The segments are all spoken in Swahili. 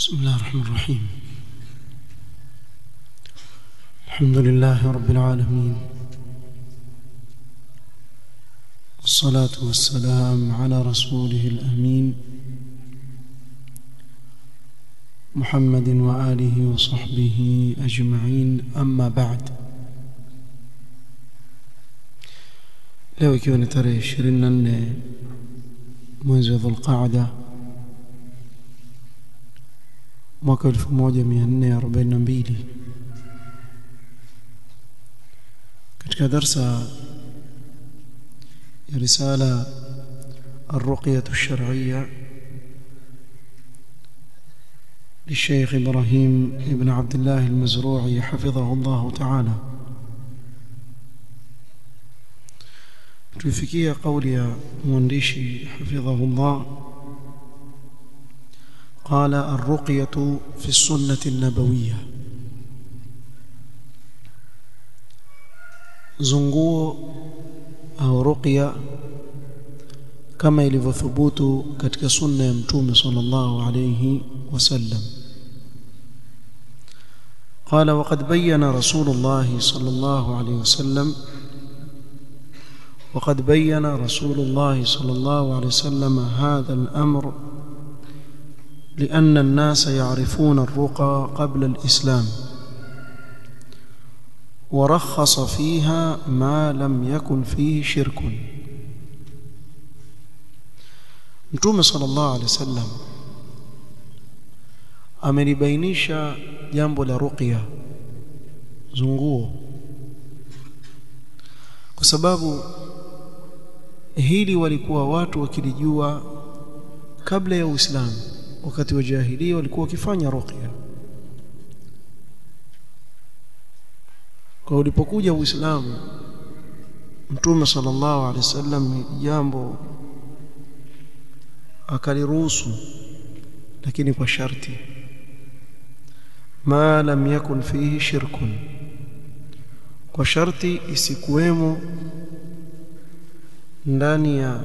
بسم الله الرحمن الرحيم. الحمد لله رب العالمين، والصلاة والسلام على رسوله الأمين محمد وآله وصحبه أجمعين. أما بعد، leo ikiwa ni tarehe 24 mwezi wa Dhulqaada mwaka 1442, katika darsa ya risala الرقية الشرعية للشيخ إبراهيم ابن عبد الله المزروعي حفظه الله تعالى، tufikia kauli ya mwandishi حفظه الله قال: الرقية في السنة النبوية، zunguo au ruqya kama ilivyothubutu katika sunna ya mtume sallallahu alayhi wasallam. قال: وقد بين رسول الله صلى الله عليه وسلم هذا الأمر لأن الناس يعرفون الرقى قبل الإسلام، ورخص فيها ما لم يكن فيه شرك. Mtume sallallahu alaihi wasallam amelibainisha jambo la ruqya, zunguo, kwa sababu hili walikuwa watu wakilijua kabla ya Uislamu. Wakati wa jahiliya walikuwa wakifanya ruqya. Kwa ulipokuja Uislamu, Mtume sallallahu alaihi wasallam jambo akaliruhusu, lakini kwa sharti ma lam yakun fihi shirkun, kwa sharti isikuwemo ndani ya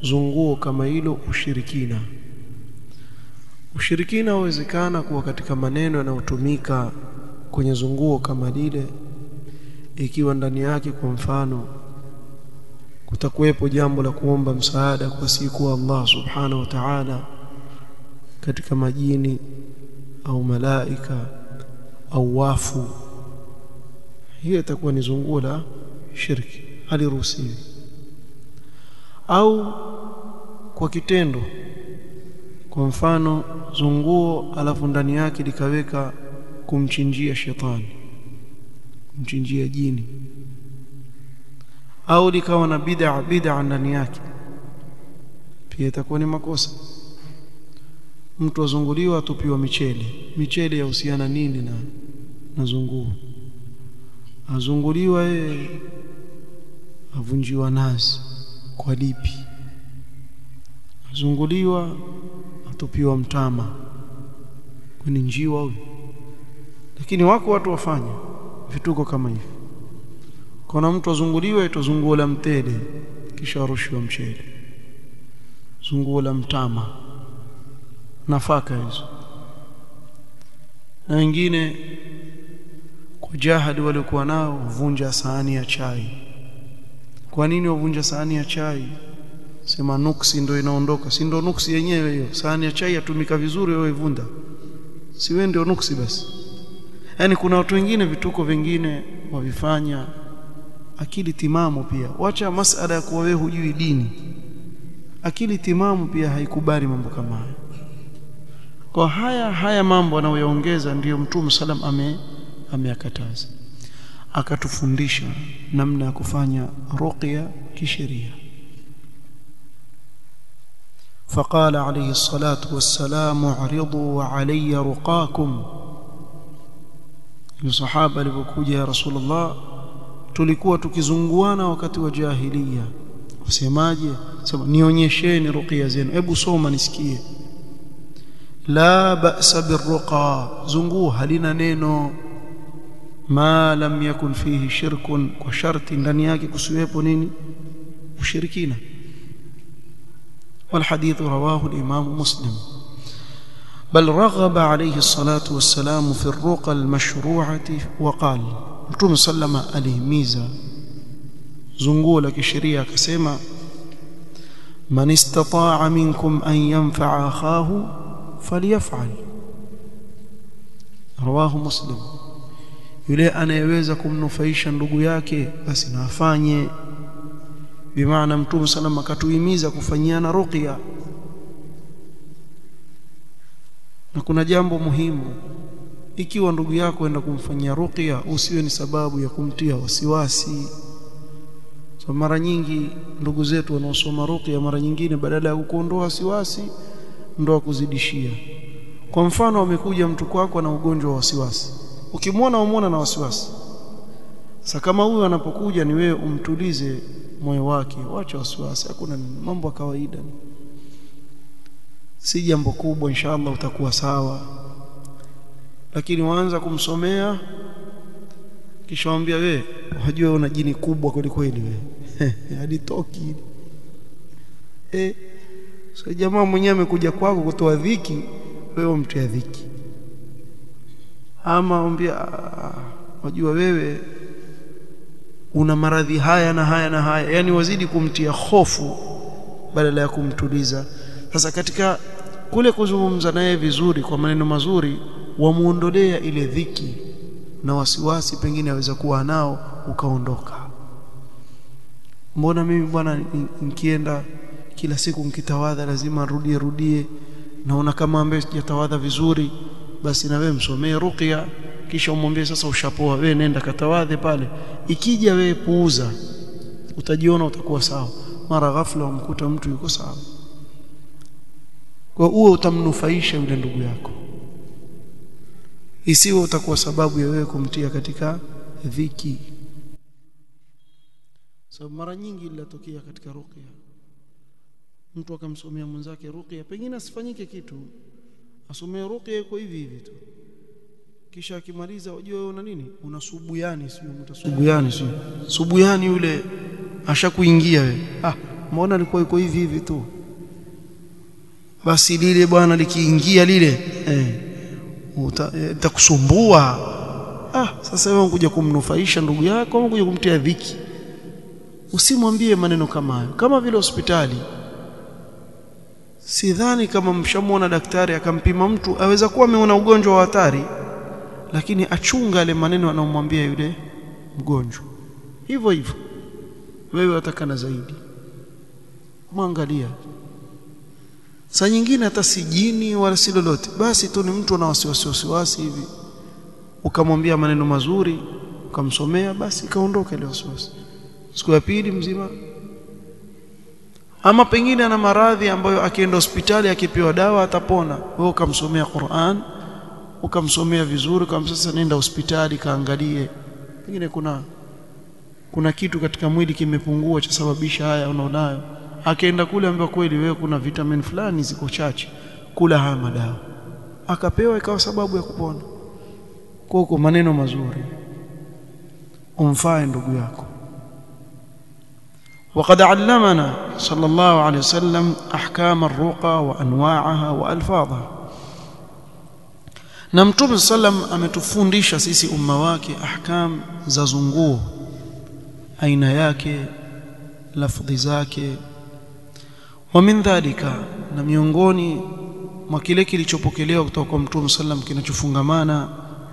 zunguo kama hilo ushirikina. Ushirikina uwezekana kuwa katika maneno yanayotumika kwenye zunguo kama lile, ikiwa ndani yake kwa mfano kutakuwepo jambo la kuomba msaada kwa siku Allah subhanahu wa ta'ala katika majini au malaika au wafu, hiyo itakuwa ni zunguo la shirki, haliruhusiwi. Au kwa kitendo, kwa mfano zunguo alafu ndani yake likaweka kumchinjia shetani, kumchinjia jini, au likawa na bid'a ndani yake, pia itakuwa ni makosa. Mtu azunguliwa atupiwa michele yahusiana nini na zunguo? Azunguliwa avunjiwa nazi kwa lipi? Azunguliwa atupiwa mtama kwenye njiwa huyo? Lakini wako watu wafanya vituko kama hivi. Kuna mtu azunguliwa itozunguo la mtele kisha arushiwa mchele, zunguo la mtama, nafaka hizo. Na wengine kwa jahadi walikuwa nao vunja sahani ya chai. Kwa nini wavunja sahani ya chai? Sema nuksi ndio inaondoka. Si ndio nuksi yenyewe hiyo? Sahani ya chai yatumika vizuri, wewe ivunda, si wewe ndio nuksi basi? Yaani kuna watu wengine vituko vingine wavifanya akili timamu pia. Wacha masala ya kuwa wewe hujui dini, akili timamu pia haikubali mambo kama haya. Kwa haya mambo anayoyaongeza ndiyo Mtume sallam ameyakataza, akatufundisha namna ya kufanya ruqya kisheria. فقال عليه الصلاة والسلام: اعرضوا علي رقاكم. Sahaba alipokuja, ya Rasulullah, tulikuwa tukizunguana wakati wa jahiliya, usemaje? Sema, nionyesheni ruqya zenu, hebu soma nisikie. La ba'sa birruqa, zunguo halina neno, ma lam yakun fihi shirkun, kwa sharti ndani yake kusiwepo nini? Ushirikina. والحديث رواه الإمام مسلم. بل رغب عليه الصلاة والسلام في الرقى المشروعة وقال Mtume sallama alihimiza zunguo la kisheria akasema man istata'a minkum an yanfa'a akhahu falyaf'al rawahu Muslim yule anayeweza kumnufaisha ndugu yake basi na afanye bimaana Mtume sallama akatuhimiza kufanyiana ruqya. Na kuna jambo muhimu, ikiwa ndugu yako enda kumfanyia ruqya usiwe ni sababu ya kumtia wasiwasi. So mara nyingi ndugu zetu wanaosoma ruqya mara nyingine badala ya kuondoa wasiwasi ndio kuzidishia. Kwa mfano amekuja mtu kwako na ugonjwa wa wasiwasi, ukimwona umuona na wasiwasi, sasa kama huyu anapokuja ni wewe umtulize moyo wake, wacha wasiwasi, hakuna mambo ya kawaida, si jambo kubwa, inshallah utakuwa sawa. Lakini waanza kumsomea kisha mwambia wewe unajua una jini kubwa kuliko hili wewe hadi toki so jamaa mwenyewe amekuja kwako kutoa dhiki, wewe umtia dhiki. Ama mwambia unajua wewe una maradhi haya na haya na haya, yani wazidi kumtia hofu badala ya kumtuliza. Sasa katika kule kuzungumza naye vizuri kwa maneno mazuri, wamuondolea ile dhiki na wasiwasi pengine aweza kuwa nao ukaondoka. Mbona mimi bwana nikienda kila siku nikitawadha lazima rudie naona kama ambaye sijatawadha vizuri, basi na wewe msomee ruqya kisha umwambie sasa ushapoa, wewe nenda katawadhe pale. Ikija wewe puuza, utajiona utakuwa sawa, mara ghafla umkuta mtu yuko sawa. Kwa uwe utamnufaisha yule ndugu yako, isiwe utakuwa sababu ya wewe kumtia katika dhiki. Sababu mara nyingi linatokea katika ruqya, mtu akamsomea mwenzake ruqya, pengine asifanyike kitu, asomee ruqya iko hivi hivi tu, kisha akimaliza unajua una nini, una subuyani, sio mtasubuyani, sio subuyani, yule ashakuingia wewe, mbona alikuwa yuko hivi hivi tu, basi lile bwana likiingia lile utakusumbua. Sasa wewe unakuja kumnufaisha ndugu yako, unakuja kumtia dhiki. Usimwambie maneno kama hayo. Kama vile hospitali, sidhani kama mshamuona daktari akampima mtu aweza kuwa ameona ugonjwa wa hatari, lakini achunga yale maneno anayomwambia yule mgonjwa. Hivyo hivyo wewe utakana zaidi, muangalia. Saa nyingine hata si jini wala si lolote, basi tu ni mtu ana wasiwasi hivi, ukamwambia maneno mazuri, ukamsomea, basi kaondoka ile wasiwasi. Siku ya pili mzima. Ama pengine ana maradhi ambayo akienda hospitali akipewa dawa atapona, wewe ukamsomea Qur'an, ukamsomea vizuri, kama sasa nenda hospitali kaangalie, pengine kuna kitu katika mwili kimepungua cha sababisha haya unaonayo. Akaenda kule ambapo kweli wewe kuna vitamin fulani ziko chache, kula haya madawa, akapewa ikawa sababu ya kupona. Kwa maneno mazuri umfae ndugu yako. وقد علمنا صلى الله عليه وسلم أحكام الرقى وأنواعها وألفاظها. na Mtume sallam ametufundisha sisi umma wake ahkam za zunguo, aina yake, lafdhi zake. Wa min dhalika, na miongoni mwa kile kilichopokelewa kutoka kwa Mtume sallam kinachofungamana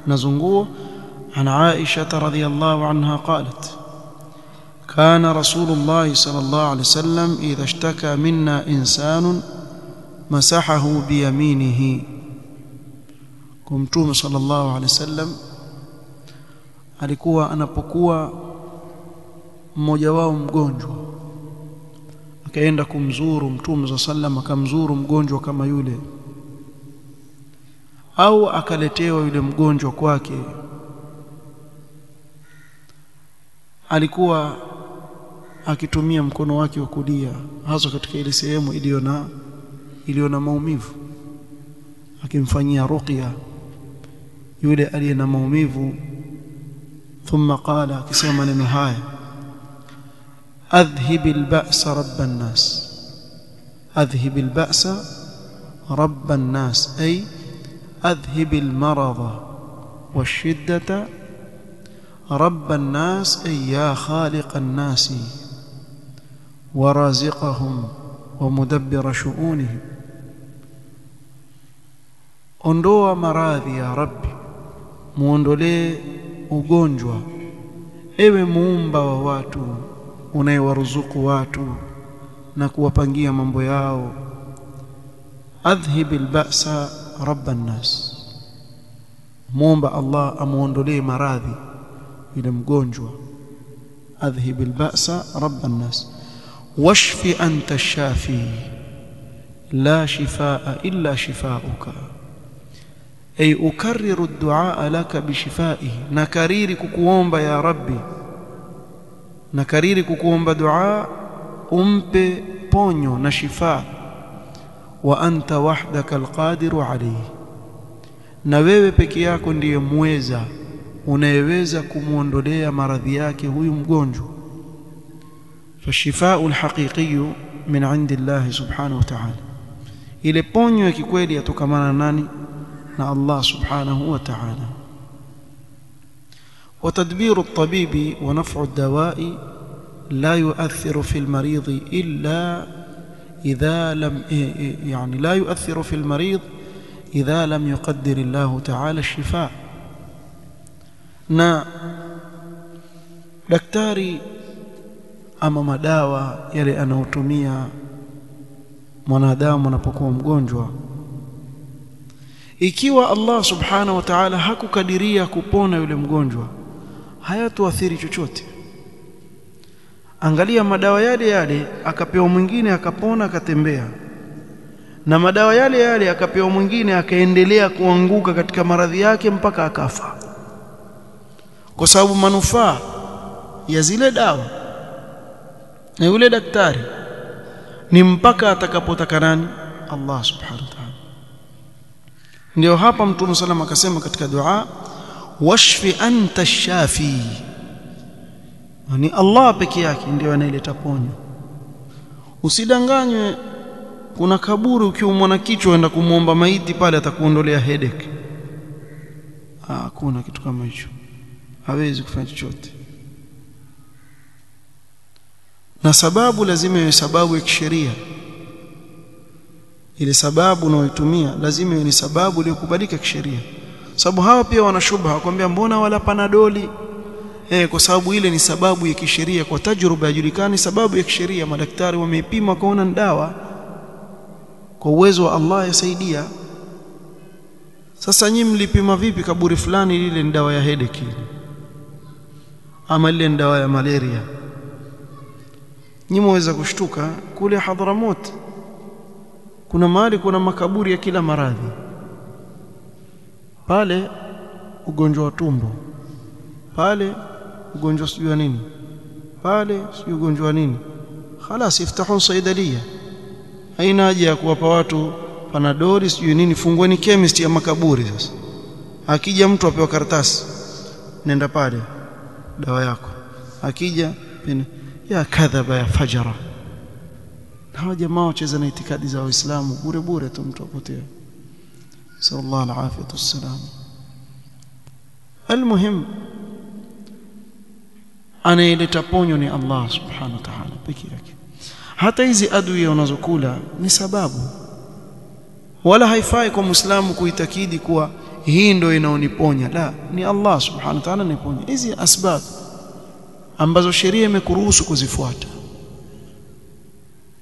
na zunguo, ana Aisha radhiyallahu anha qalat كان رسول الله صلى الله عليه وسلم إذا اشتكى منا إنسان مسحه بيمينه. Mtume صلى الله عليه وسلم alikuwa anapokuwa mmoja wao mgonjwa akaenda kumzuru Mtume صلى الله عليه وسلم, akamzuru mgonjwa kama yule, au akaletewa yule mgonjwa kwake, alikuwa akitumia mkono wake wa kulia hasa katika ile sehemu iliyo na maumivu, akimfanyia ruqya yule aliye na maumivu. Thumma qala, akisema maneno haya, adhhibil ba'sa rabban nas, adhhibil ba'sa rabban nas, ay أذهب المرض والشدة رب الناس أي يا خالق الناس ورازقهم ومدبر شؤونهم. ondoa maradhi ya Rabbi, muondolee ugonjwa, ewe muumba wa watu, unayewaruzuku watu na kuwapangia mambo yao. adhhibil ba'sa rabban nas, muomba Allah amuondolee maradhi yule mgonjwa. adhhibil ba'sa rabban nas washfi anta shafi la shifaa illa shifauka, ay ukarriru ad-du'a laka bishifaihi, nakariri kukuomba ya Rabbi, nakariri kukuomba dua umpe ponyo na shifa. wa anta wahdaka alqadiru alayhi, na wewe peke yako ndiye muweza, unayeweza kumuondolea maradhi yake huyu mgonjwa. fashifau alhaqiqi min 'indi Allah subhanahu wa ta'ala, ile ponyo ya kikweli yatokamana nani? na Allah subhanahu wa ta'ala. وتدبير الطبيب ونفع الدواء لا يؤثر في المريض إلا إذا لم لا يؤثر في المريض إذا لم يقدر الله تعالى الشفاء. na daktari ama madawa yale anayotumia mwanadamu anapokuwa mgonjwa, ikiwa Allah subhanahu wa ta'ala hakukadiria kupona yule mgonjwa, hayatuathiri chochote. Angalia madawa yale yale akapewa mwingine akapona akatembea, na madawa yale yale akapewa mwingine akaendelea kuanguka katika maradhi yake mpaka akafa, kwa sababu manufaa ya zile dawa na yule daktari ni mpaka atakapotaka nani? Allah subhanahu wa ta'ala. Ndio hapa Mtume sallam akasema katika dua, washfi anta shafi, ni Allah peke yake ndio anayeleta ponyo. Usidanganywe kuna kaburi ukiumwa na kichwa uenda kumuomba maiti pale atakuondolea headache. Hakuna kitu kama hicho, hawezi kufanya chochote. Na sababu lazima iwe sababu ya kisheria. Ile sababu unayoitumia lazima iwe ni sababu iliyokubalika kisheria. Sababu hawa pia wana shubha, wakwambia mbona wala panadoli? Kwa sababu ile ni sababu ya kisheria, kwa tajruba yajulikani sababu ya kisheria, madaktari wameipima kaona ni dawa, kwa uwezo wa Allah yasaidia. Sasa nyinyi mlipima vipi kaburi fulani lile ni dawa ya headache ama ile ni dawa ya malaria? Nyinyi mweza kushtuka kule Hadramaut kuna mahali kuna makaburi ya kila maradhi. Pale ugonjwa wa tumbo, pale ugonjwa sijui nini, pale sijui ugonjwa nini. Khalas iftahun saidalia, haina haja ya kuwapa watu panadoli sijui nini. Fungueni chemist ya makaburi. Sasa akija mtu apewa karatasi, nenda pale dawa yako. Akija ya kadhaba ya fajara. Hawa jamaa wacheza na itikadi za Uislamu bure bure tu, mtu apotea. Sallallahu alaihi wasallam. Almuhim, anayeleta ponyo ni Allah subhanahu wa ta'ala pekee yake. Hata hizi adui unazokula ni sababu, wala haifai kwa Muislamu kuitakidi kuwa hii ndio inaoniponya. La, ni Allah subhanahu wa ta'ala aniponya. Hizi asbab ambazo sheria imekuruhusu kuzifuata,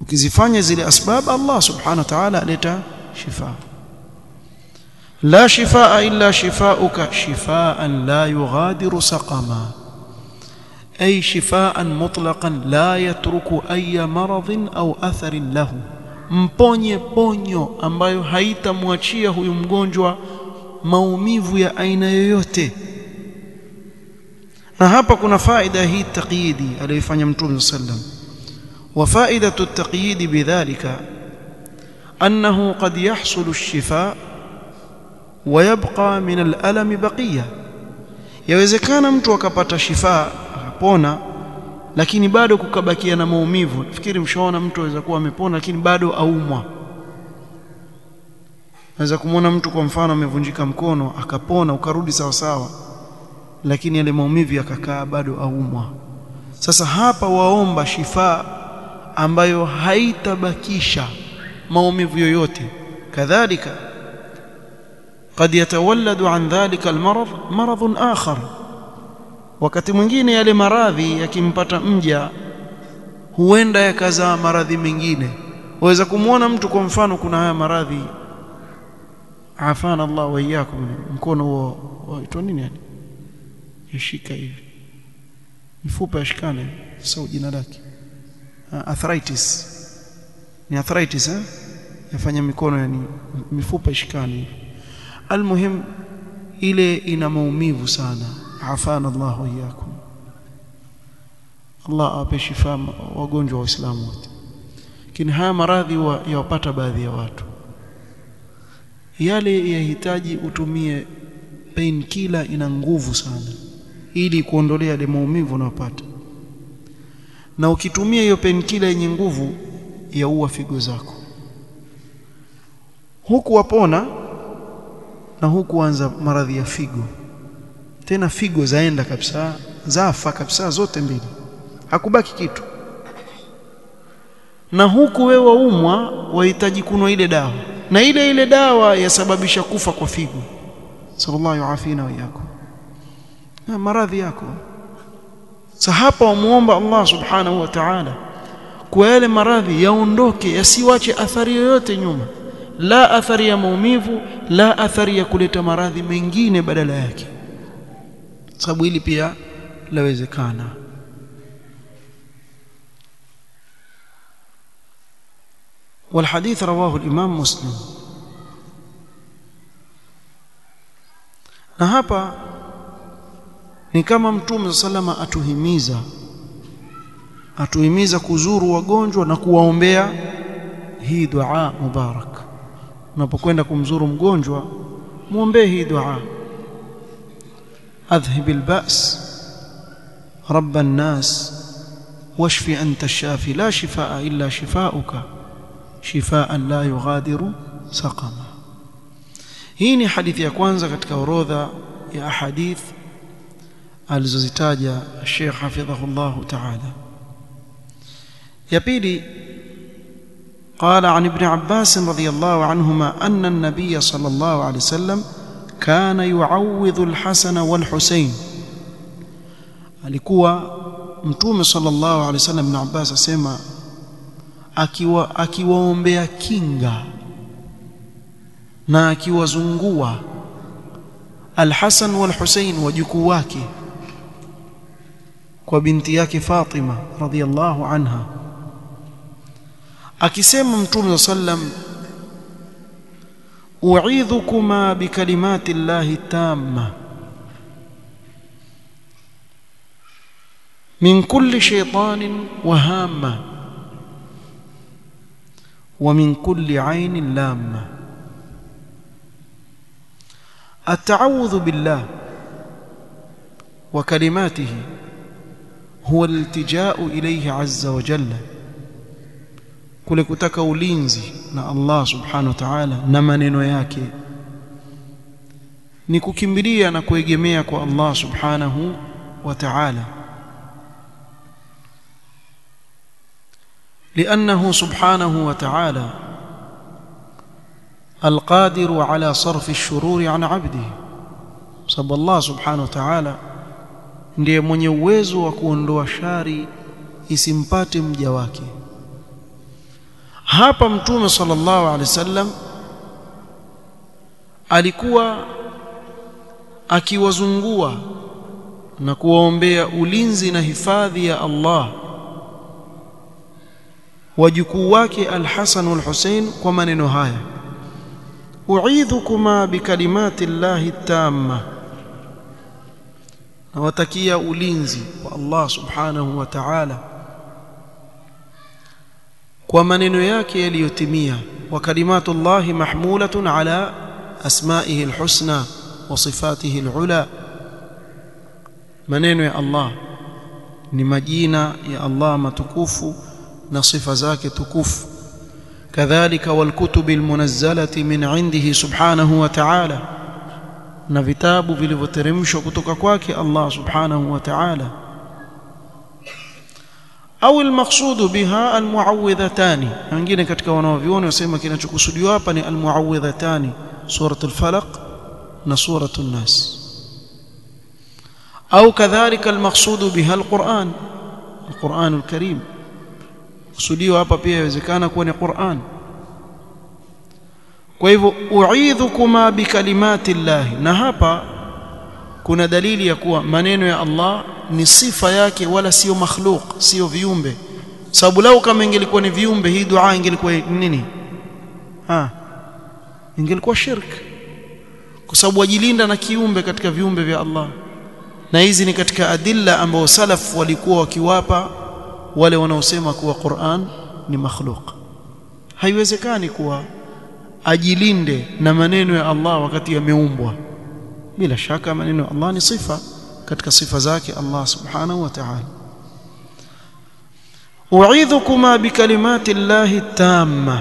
ukizifanya zile asbab, Allah subhanahu wa ta'ala aleta shifa. la shifaa illa shifauka shifaan la yughadiru saqama, ay shifaan mutlaqan la yatruku ay maradhin au atharin lahu, mponye ponyo ambayo haitamwachia huyu mgonjwa maumivu ya aina yoyote. Na hapa kuna faida hii taqyidi aliyofanya Mtume sallam. Wa faidatu at-taqyid bidhalika annahu qad yahsulu ash-shifaa wa yabqa min al-alam baqiya. Yawezekana mtu akapata shifaa akapona, lakini bado kukabakia na maumivu. Fikiri mshaona mtu aweza kuwa amepona lakini bado aumwa. Unaweza kumuona mtu kwa mfano amevunjika mkono akapona ukarudi sawa sawa, lakini yale maumivu yakakaa bado aumwa. Sasa hapa waomba shifa ambayo haitabakisha maumivu yoyote. Kadhalika قد يتولد عن ذلك المرض مرض آخر. wakati mwingine yale maradhi yakimpata mja huenda yakazaa maradhi mengine. Waweza kumuona mtu kwa mfano kuna haya maradhi, afana Allah wa iyyakum, mkono huo waitwa nini yani, yashika hivi mifupa yashikane, sio jina lake, arthritis. Ni arthritis yafanya mikono yani mifupa ishikane. Almuhim ile ina maumivu sana. Afana Allah wa iyyakum. Allah ape shifa wagonjwa wa Uislamu wote. Lakini haya maradhi yawapata baadhi ya watu, yale yahitaji utumie pain killer, ina nguvu sana ili kuondolea ile maumivu unayopata. Na ukitumia hiyo pain killer yenye nguvu yaua figo zako, huku wapona na huku anza maradhi ya figo. Tena figo zaenda kabisa, zafa kabisa zote mbili, hakubaki kitu. Na huku wewe waumwa wahitaji kunwa ile dawa, na ile dawa yasababisha kufa kwa figo. Sallallahu afina wa iyyakum. Na maradhi yako sasa hapa wamuomba Allah subhanahu wa ta'ala kwa yale maradhi yaondoke, yasiwache athari yoyote nyuma, la athari ya maumivu, la athari ya kuleta maradhi mengine badala yake, sababu hili pia lawezekana. والحديث رواه الإمام مسلم. na hapa ni kama Mtume sallama atuhimiza kuzuru wagonjwa na kuwaombea hii dua mubarak. Unapokwenda kumzuru mgonjwa muombee hii dua: adhhibil ba's rabban nas washfi anta ash-shafi la shifaa illa shifaa'uka shifaan la yughadiru saqama. Hii ni hadithi ya kwanza katika orodha ya ahadith alizozitaja Sheikh hafidhahullah ta'ala. ya pili, قال عن ابن عباس رضي الله عنهما أن النبي صلى الله عليه وسلم كان يعوذ الحسن والحسين. alikuwa Mtume sallallahu alaihi wasallam, Ibn Abbas asema, akiwaombea kinga na akiwazungua Al-Hasan wal-Husayn, wajukuu wake, kwa binti yake Fatima radhiyallahu anha, akisema Mtume sallam, u'idhukuma bikalimati llahi tamma min kulli shaytanin wa hamma wa min kulli aynin lamma. التعوذ بالله وكلماته هو الالتجاء إليه عز وجل. kule kutaka ulinzi na Allah subhanahu wa ta'ala na maneno yake ni kukimbilia na kuegemea kwa Allah subhanahu wa ta'ala, لأنه سبحانه وتعالى القادر على صرف الشرور عن عبده. sababu Allah subhanahu wa ta'ala ndiye mwenye uwezo wa kuondoa shari isimpate mja wake. Hapa Mtume sallallahu alaihi wasallam alikuwa akiwazungua na kuwaombea ulinzi na hifadhi ya Allah wajukuu wake Al-Hasan wal-Husayn kwa maneno haya: u'idhukuma bikalimati llahi tamma, na watakia ulinzi wa Allah subhanahu wa ta'ala kwa maneno yake yaliyotimia. wa kalimatu llahi mahmulatun ala asma'ihi alhusna wa sifatihi alula, maneno ya Allah ni majina ya Allah matukufu na sifa zake tukufu. كذلك والكتب المنزلة من عنده سبحانه وتعالى na vitabu vilivyoteremshwa kutoka kwake Allah subhanahu wa ta'ala au almaqsudu biha almuawwidhatani wengine katika wanaoviona wasema kinachokusudiwa hapa ni almuawwidhatani suratul falaq na suratul nas au kadhalika almaqsudu biha alquran alkarim kusudiwa hapa pia inawezekana kuwa ni Qur'an. Kwa hivyo u'idhukuma bikalimati llahi, na hapa kuna dalili ya kuwa maneno ya Allah ni sifa yake wala sio makhluq, sio viumbe. Sababu lau kama ingelikuwa ni viumbe hii dua ingelikuwa nini? Ingelikuwa shirk, kwa sababu wajilinda na kiumbe katika viumbe vya Allah. Na hizi ni katika adilla ambao salaf walikuwa wakiwapa wale wanaosema kuwa Qur'an ni makhluq. Haiwezekani kuwa ajilinde na maneno ya Allah wakati yameumbwa. Bila shaka maneno ya Allah ni sifa katika sifa zake Allah subhanahu wa ta'ala. U'idhukuma bikalimati Allahi at-tamma.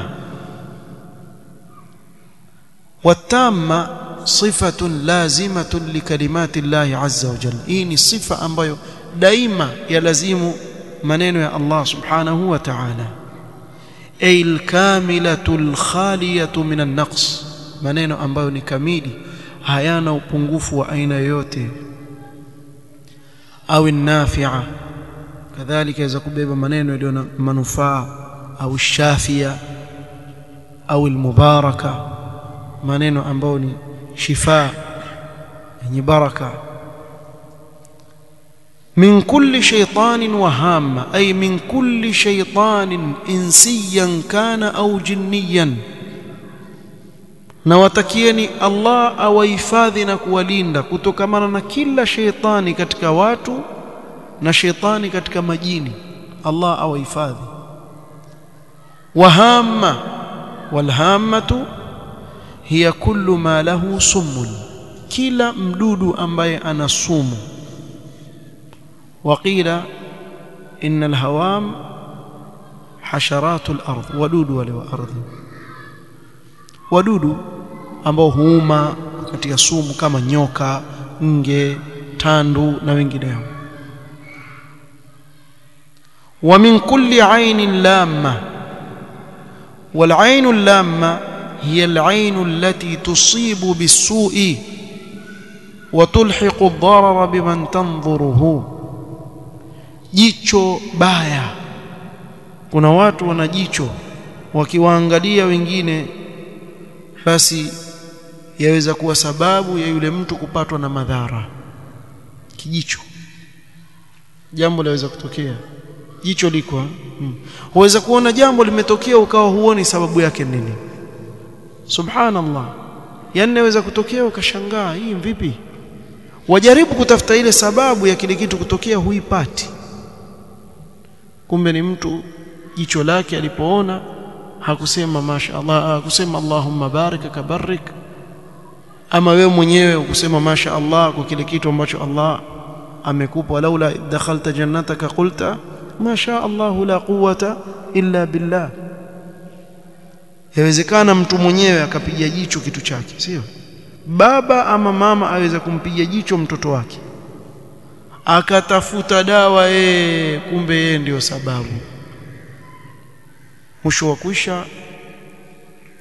Wat-tamma sifatun lazimatun likalimati Allahi azza wa jalla. Hii ni sifa ambayo daima yalazimu maneno ya Allah subhanahu wa ta'ala. Ay al-kamilatu al-khaliyatu min an-naqs, maneno ambayo ni kamili, hayana upungufu wa aina yoyote. Au an-nafi'a, kadhalika yaweza kubeba maneno yaliyo na manufaa, au shafia au al-mubaraka, maneno ambayo ni shifa yenye baraka. من كل شيطان وهامة، أي من كل شيطان إنسيا كان أو جنيا. نواتكيني الله أويفاذنا كواليندا كتوكمانا نكيل شيطاني كتك واتو نشيطاني كتك مجيني، الله أويفاذي. وهامة، والهامة هي كل ما له سم، كلا مدود أمباي أنا سوم. وقيل إن الهوام حشرات الأرض، ودود والأرض، ودود ambao huuma katika sumu kama nyoka, nge, tandu na wengineo. ومن كل عين لامة، والعين اللامة هي العين التي تصيب بالسوء وتلحق الضرر بمن تنظره. Jicho baya. Kuna watu wana jicho, wakiwaangalia wengine basi yaweza kuwa sababu ya yule mtu kupatwa na madhara. Kijicho, jambo laweza kutokea, jicho liko huweza kuona jambo limetokea ukawa huoni sababu yake nini. Subhanallah, yani inaweza kutokea ukashangaa hii vipi, wajaribu kutafuta ile sababu ya kile kitu kutokea, huipati. Kumbe ni mtu jicho lake alipoona hakusema mashaallah, hakusema Allahumma barik kabarik, ama wewe mwenyewe ukusema mashaallah kwa kile kitu ambacho Allah amekupa. Laula dakhalta jannataka qulta mashaallah la quwwata illa billah. Yawezekana mtu mwenyewe akapiga jicho kitu chake, sio baba ama mama aweza kumpiga jicho mtoto wake, akatafuta dawa kumbe yeye ndio sababu. Mwisho wa kwisha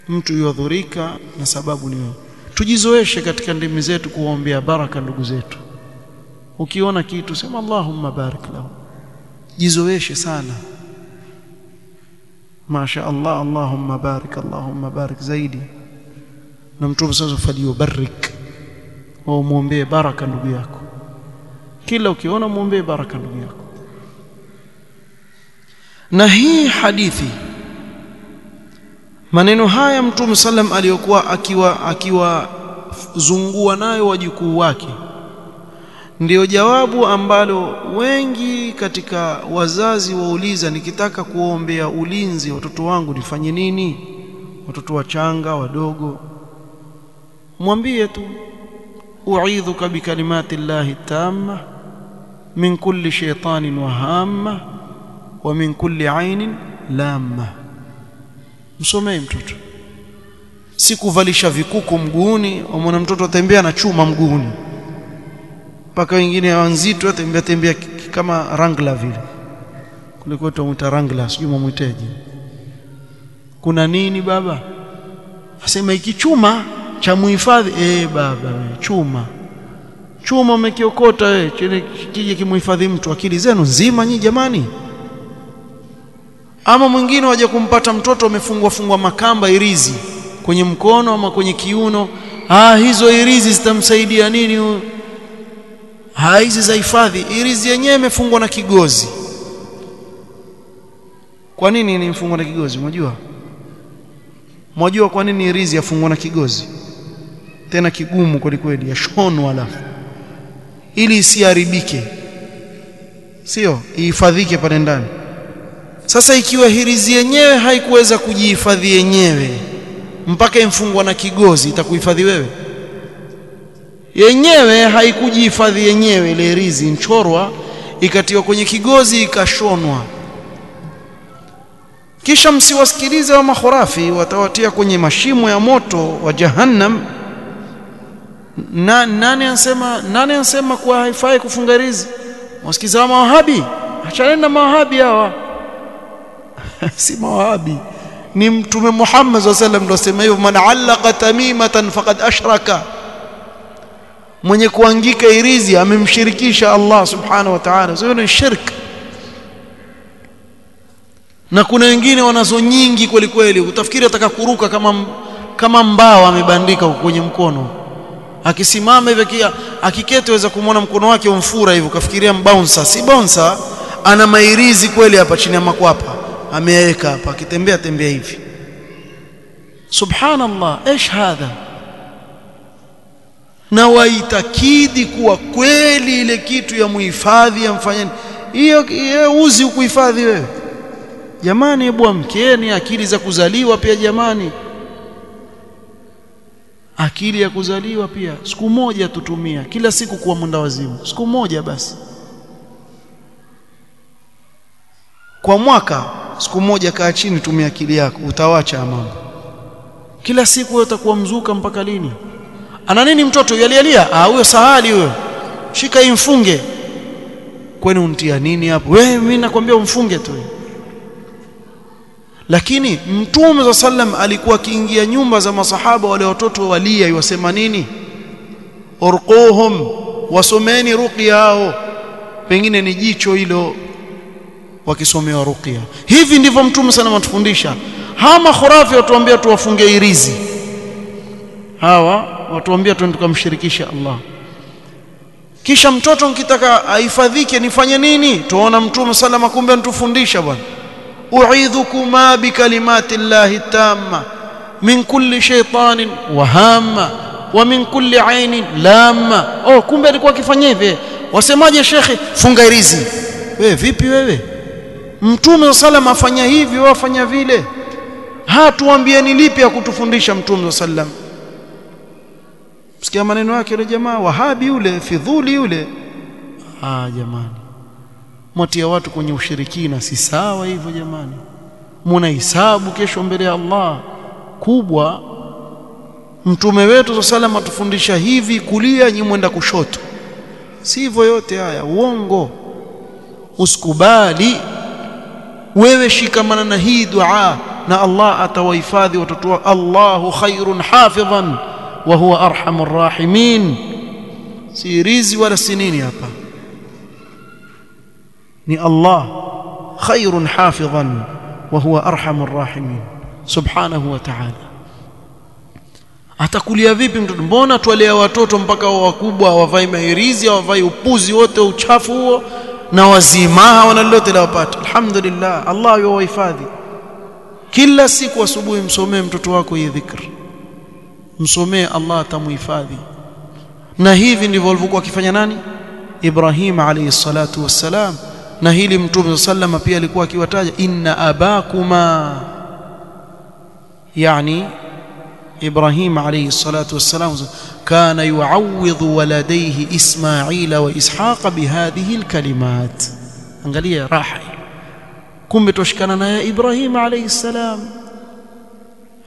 mtu yudhurika na sababu ni wewe. Tujizoeshe katika ndimi zetu kuombea baraka ndugu zetu. Ukiona kitu sema Allahumma barik lahu, jizoeshe sana. Masha Allah, Allahumma barik zaidi. Na mtume sasa falio barik, au muombee baraka ndugu yako. Kila ukiona muombee baraka ndugu yako. Na hii hadithi, maneno haya mtume sallam aliyokuwa akiwa zungua nayo wajukuu wake, ndio jawabu ambalo wengi katika wazazi wauliza, nikitaka kuombea ulinzi watoto wangu nifanye nini? Watoto wachanga wadogo, mwambie tu u'idhuka bikalimati Allahi tamma min kulli shaytanin wa hamma wa min kulli ainin lamma. msomee mtoto, si kuvalisha vikuku mguuni. Umeona mtoto atembea na chuma mguuni, mpaka wengine wanzito atembea kama Wrangler vile, kuliko tumuita Wrangler, sijui mumuiteje. Kuna nini baba? Asema hiki chuma cha muhifadhi. Baba wewe, chuma umekiokota wewe, kije kimuhifadhi mtu. Akili zenu nzima nyinyi jamani? Ama mwingine waje kumpata mtoto amefungwa makamba irizi kwenye mkono ama kwenye kiuno. Hizo irizi zitamsaidia nini huyo? Hizi za hifadhi. Irizi yenyewe imefungwa na kigozi. Kwa nini ni mfungwa na kigozi? Mwajua kwa nini irizi yafungwa na kigozi? Tena kigumu kweli, yashonwa alafu ili isiharibike, sio ihifadhike pale ndani. Sasa ikiwa hirizi yenyewe haikuweza kujihifadhi yenyewe mpaka imfungwa na kigozi, itakuhifadhi wewe? Yenyewe haikujihifadhi yenyewe, ile hirizi nchorwa ikatiwa kwenye kigozi ikashonwa. Kisha msiwasikilize wa makhurafi, watawatia kwenye mashimo ya moto wa jahannam. Nani anasema kuwa haifai kufunga hirizi? Wasikiza wa mawahabi? Achana na mawahabi hawa. Si mawahabi, ni Mtume Muhammad sallallahu alaihi wasallam ndio asema hivyo, man allaqa tamimatan faqad ashraka, mwenye kuangika hirizi amemshirikisha Allah subhanahu wa ta'ala. Sio ni shirk. Na kuna wengine wanazo nyingi kweli, utafikiri ataka kuruka kama mbao amebandika kwenye mkono, akisimama hivi akiketi waweza kumwona mkono wake umfura hivyo, kafikiria mbouncer. Si bouncer, ana mairizi kweli hapa chini ya makwapa ameweka hapa, akitembea hivi. Subhanallah, ايش hadha? Na waitakidi kuwa kweli ile kitu ya muhifadhi yamfanyeni hiyo uzi ukuhifadhi wewe. Jamani, hebu amkeni, akili za kuzaliwa pia jamani, akili ya kuzaliwa pia siku moja tutumia, kila siku kuwa mwenda wazimu, siku moja basi kwa mwaka, siku moja kaa chini, tumia akili yako, utawacha mambo. Kila siku wewe utakuwa mzuka mpaka lini? Ana nini mtoto yalialia? Huyo sahali huyo, shika imfunge. Kwani untia nini hapo wewe? Mimi nakwambia umfunge tu. Lakini Mtume sallam alikuwa akiingia nyumba za masahaba, wale watoto walia, yosema nini? Urquhum, wasomeni ruqya yao. Pengine ni jicho hilo wakisomewa ruqya. Hivi ndivyo Mtume sana matufundisha. Hama khurafi watuambia tuwafunge irizi, hawa watuambia twende tukamshirikisha Allah. Kisha mtoto mkitaka ahifadhike nifanye nini? Tuona Mtume salama kumbe anatufundisha bwana, u'idhukuma bikalimati llahi tamma min kulli shaytanin wa hamma wa min kulli ainin lamma. Kumbe alikuwa akifanya hivi. Wasemaje shekhi? Funga irizi. Wewe vipi wewe? Mtume sallam afanya hivi, wewe afanya vile. Tuambie ni lipi ya kutufundisha Mtume sallam? Sikia maneno yake yule jamaa wahabi yule, fidhuli yule. Jamani, mwatia watu kwenye ushirikina, si sawa hivyo jamani. Muna hisabu kesho mbele ya Allah kubwa. Mtume wetu sallam atufundisha hivi, kulia nyi mwenda kushoto. Si hivyo yote haya, uongo. Usikubali. Wewe shikamana na hii dua na Allah atawahifadhi watoto wako. Allahu khairun hafidhan wa huwa arhamur rahimin. Si rizi wala sinini hapa, ni Allah khairun hafidhan wa huwa arhamur rahimin subhanahu wa ta'ala. Atakulia vipi mtoto? Mbona tuwalea watoto mpaka wakubwa hawavai mahirizi, hawavai upuzi wote uchafu huo, na wazima wanalote la wapata? Alhamdulillah, Allah yuwahifadhi. Kila siku asubuhi msomee mtoto wako hii dhikr, msomee, Allah atamuhifadhi. Na hivi ndivyo walivyokuwa akifanya nani? Ibrahim alayhi salatu wassalam. Na hili Mtume sallama pia alikuwa akiwataja, inna abakuma, yani Ibrahim alayhi salatu wassalam kana yu'awwidhu waladayhi Ismaila wa Ishaqa bihadhihi alkalimat. Angalia raha, kumbe toshikana na Ibrahim alayhi salam.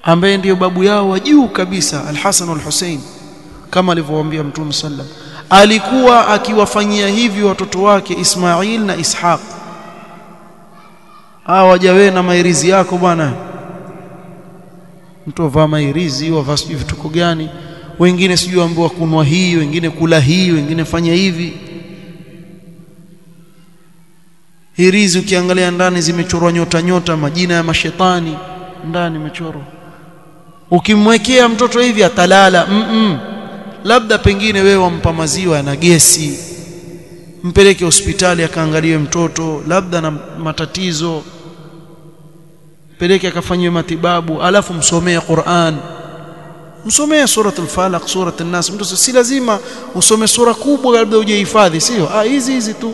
ambaye ndiyo babu yao wa juu kabisa, Al-Hasan wal-Hussein, kama alivyowaambia Mtume sallam, alikuwa akiwafanyia hivi watoto wake Ismail na Ishaq. Wajawe na mairizi yako bwana, mtu avaa mairizi, wavaa sijui vituko gani, wengine sijui ambiwa kunwa hii, wengine kula hii, wengine fanya hivi. Hirizi ukiangalia ndani zimechorwa nyota majina ya mashetani ndani imechorwa. Ukimwekea mtoto hivi atalala. Labda pengine wewe wampa maziwa na gesi, mpeleke hospitali akaangaliwe mtoto, labda na matatizo, peleke akafanywe matibabu, alafu msomee Qur'an, msomee suratul Falaq, suratul Nas. Mtu si lazima usome sura kubwa labda ujihifadhi, sio? Hizi tu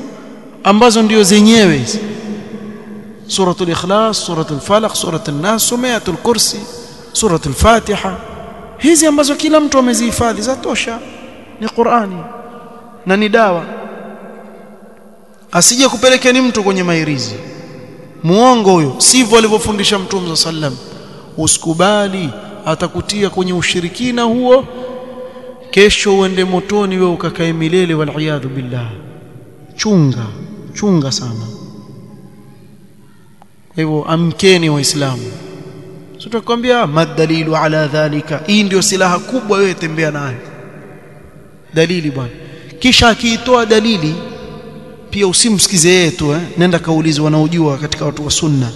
ambazo ndio zenyewe hizi, suratul Ikhlas, suratul Falaq, suratul Nas, sumayatul Kursi, suratul Fatiha. Hizi ambazo kila mtu amezihifadhi zatosha, ni Qur'ani na ni dawa. Asije kupelekeni mtu kwenye mairizi, muongo huyo. Sivyo alivyofundisha Mtume sallam. Usikubali, atakutia kwenye ushirikina huo, kesho uende motoni wewe ukakae milele, wal iyadhu billah. Chunga sana. Hivyo amkeni Waislamu. Tutakwambia madalilu ala dhalika, hii ndio silaha kubwa wewe tembea nayo, dalili bwana. Kisha akiitoa dalili pia usimsikize yeye tu, nenda kaulize wanaojua katika watu wa sunna.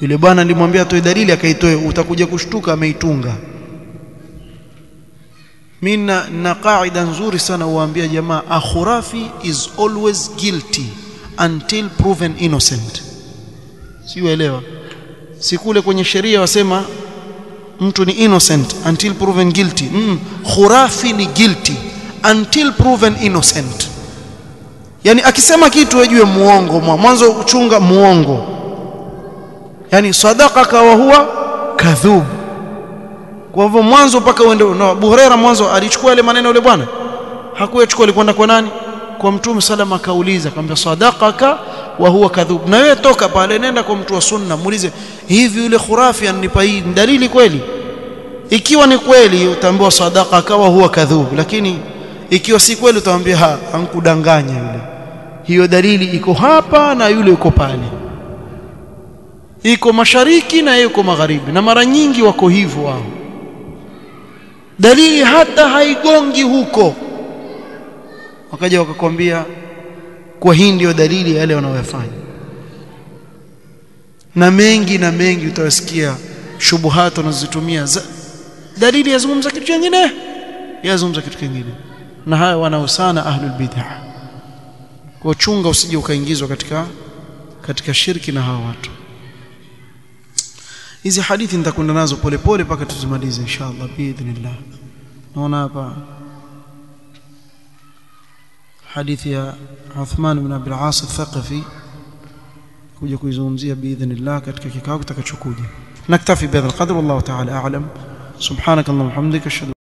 Yule bwana nilimwambia atoe dalili akaitoe, utakuja kushtuka ameitunga. Mimi na kaida nzuri sana huambia jamaa, akhurafi is always guilty until proven innocent. Siuelewa? Si kule kwenye sheria wasema mtu ni innocent until proven guilty. Khurafi ni guilty until proven innocent. Yani akisema kitu wejue muongo, mwanzo uchunga muongo. Yani sadaqaka wa huwa kadhub. Kwa hivyo mwanzo mpaka uende na Abu Huraira, mwanzo alichukua ile maneno yule bwana, hakuyachukua, alikwenda kwa nani? Kwa Mtume sallam, akauliza akamwambia sadaqaka wa huwa kadhub. Na wewe toka pale nenda kwa mtu wa sunna, muulize hivi yule khurafi ananipa hii dalili kweli? Ikiwa ni kweli utaambiwa sadaqaka wa huwa kadhub, lakini ikiwa si kweli utaambia hankudanganya yule. Hiyo dalili iko hapa na yule yuko pale, iko mashariki na yeye yuko magharibi, na mara nyingi wako hivyo wao. Dalili hata haigongi huko, wakaja wakakwambia kwa hii ndio dalili ya yale wanayofanya. Na mengi utawasikia shubuhat wanazotumia, dalili yazungumza kitu kingine, yazungumza kitu kingine, na haya wanaosana ahlul bid'ah. Kwa chunga usije ukaingizwa katika shirki na hawa watu. Hizi hadithi nitakwenda nazo polepole mpaka tuzimalize inshallah biidhnillah. Naona hapa hadithi ya Uthman ibn Abi al-As al-Thaqafi kuja kuizungumzia biidhnillah katika kikao kitakachokuja. Naktafi bihadha al-qadr, wallahu ta'ala a'lam. Subhanakallahumma wa bihamdika ashhadu